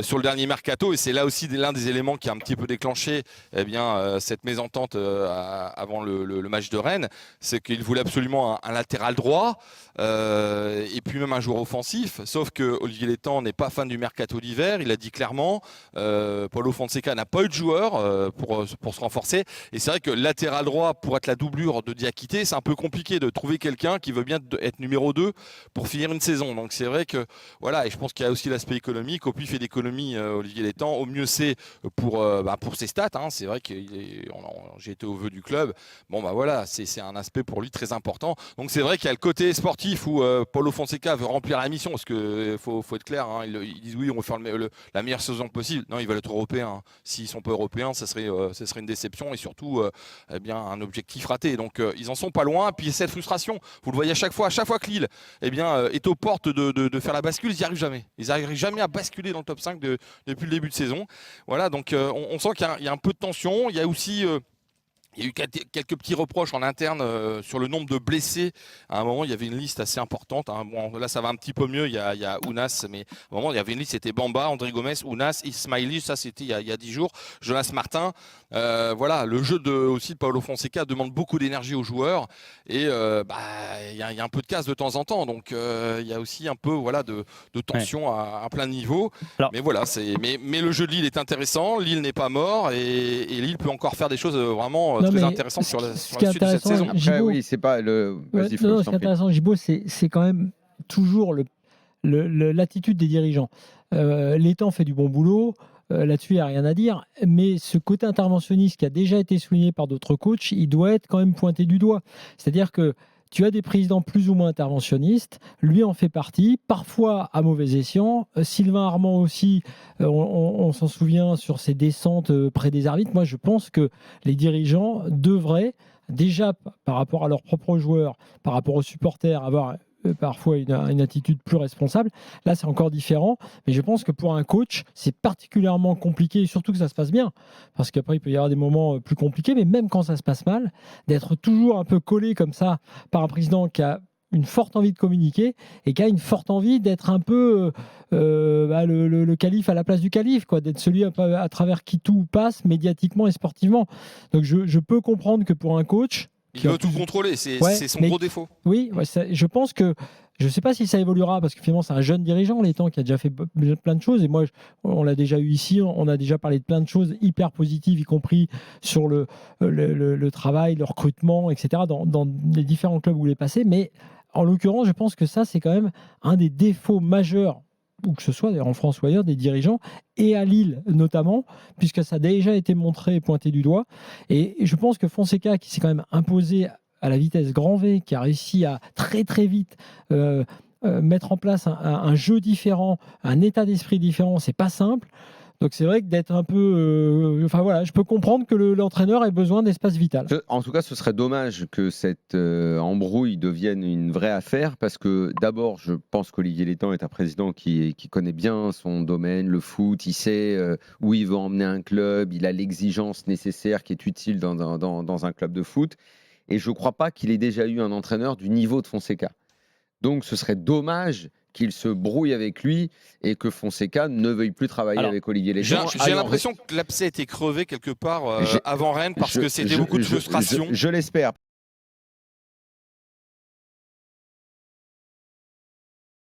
sur le dernier mercato, et c'est là aussi l'un des éléments qui a un petit peu déclenché cette mésentente avant le match de Rennes, c'est qu'il voulait absolument un latéral droit et puis même un joueur offensif, sauf que Olivier Létang n'est pas fan du mercato d'hiver, il a dit clairement, Paulo Fonseca n'a pas eu de joueur pour se renforcer, et c'est vrai que latéral droit pour être la doublure de Diakité, c'est un peu compliqué de trouver quelqu'un qui veut bien être numéro 2 pour finir une saison, donc c'est vrai que voilà, et je pense qu'il y a aussi l'aspect économique, au plus il fait d'économie Olivier Létang, au mieux c'est pour ses stats, hein. C'est vrai que j'ai été au vœu du club, bon bah voilà, c'est un aspect pour lui très important, donc c'est vrai qu'il y a le côté sportif où Paulo Fonseca veut remplir la mission, parce que faut être clair, hein, ils disent oui on veut faire la meilleure saison possible, non ils veulent être européens, hein. S'ils sont pas européens ça serait une déception et surtout un objectif raté, donc ils en sont pas loin, puis cette frustration, vous le voyez à chaque fois que Lille est aux portes de faire la bascule, ils n'arrivent jamais à basculer dans le top 5 depuis le début de saison. Voilà, donc on sent qu'il y a un peu de tension. Il y a aussi il y a eu quelques petits reproches en interne sur le nombre de blessés. À un moment, il y avait une liste assez importante, hein. Bon, là, ça va un petit peu mieux. Il y a Ounas, mais à un moment, il y avait une liste. C'était Bamba, André Gomes, Ounas, Ismaili. Ça, c'était il y a 10 jours. Jonas Martin. Voilà, le jeu aussi de Paulo Fonseca demande beaucoup d'énergie aux joueurs. Et il y a un peu de casse de temps en temps. Donc, il y a aussi un peu de tension à plein niveau. Alors, mais voilà, mais le jeu de Lille est intéressant. Lille n'est pas mort et Lille peut encore faire des choses vraiment très intéressant sur la suite de cette saison. Après, oui, c'est pas le. Vas-y, ce qui est intéressant, Gibaud, c'est quand même toujours l'attitude des dirigeants. Létang fait du bon boulot. Là-dessus, il n'y a rien à dire. Mais ce côté interventionniste qui a déjà été souligné par d'autres coachs, il doit être quand même pointé du doigt. C'est-à-dire que tu as des présidents plus ou moins interventionnistes, lui en fait partie, parfois à mauvais escient. Sylvain Armand aussi, on s'en souvient sur ses descentes près des arbitres. Moi, je pense que les dirigeants devraient, déjà par rapport à leurs propres joueurs, par rapport aux supporters, avoir parfois une attitude plus responsable. Là, c'est encore différent, mais je pense que pour un coach, c'est particulièrement compliqué, surtout que ça se passe bien, parce qu'après, il peut y avoir des moments plus compliqués, mais même quand ça se passe mal, d'être toujours un peu collé comme ça par un président qui a une forte envie de communiquer et qui a une forte envie d'être un peu le calife à la place du calife, quoi, d'être celui à travers qui tout passe médiatiquement et sportivement. Donc je peux comprendre que pour un coach, il veut tout contrôler, c'est son gros défaut. Oui, je pense que, je ne sais pas si ça évoluera, parce que finalement c'est un jeune dirigeant, Létang, qui a déjà fait plein de choses, et moi on l'a déjà eu ici, on a déjà parlé de plein de choses hyper positives, y compris sur le travail, le recrutement, etc., dans les différents clubs où il est passé, mais en l'occurrence je pense que ça c'est quand même un des défauts majeurs, où que ce soit d'ailleurs en France ou ailleurs, des dirigeants, et à Lille notamment, puisque ça a déjà été montré et pointé du doigt. Et je pense que Fonseca, qui s'est quand même imposé à la vitesse grand V, qui a réussi à très très vite mettre en place un jeu différent, un état d'esprit différent, c'est pas simple. Donc c'est vrai que d'être un peu... je peux comprendre que l'entraîneur ait besoin d'espace vital. En tout cas, ce serait dommage que cette embrouille devienne une vraie affaire, parce que d'abord, je pense qu'Olivier Létang est un président qui connaît bien son domaine, le foot, il sait où il veut emmener un club, il a l'exigence nécessaire qui est utile dans un club de foot, et je ne crois pas qu'il ait déjà eu un entraîneur du niveau de Fonseca. Donc ce serait dommage qu'il se brouille avec lui et que Fonseca ne veuille plus travailler avec Olivier Létang. J'ai l'impression que l'abcès était crevé quelque part avant Rennes, parce que c'était beaucoup de frustration. Je l'espère.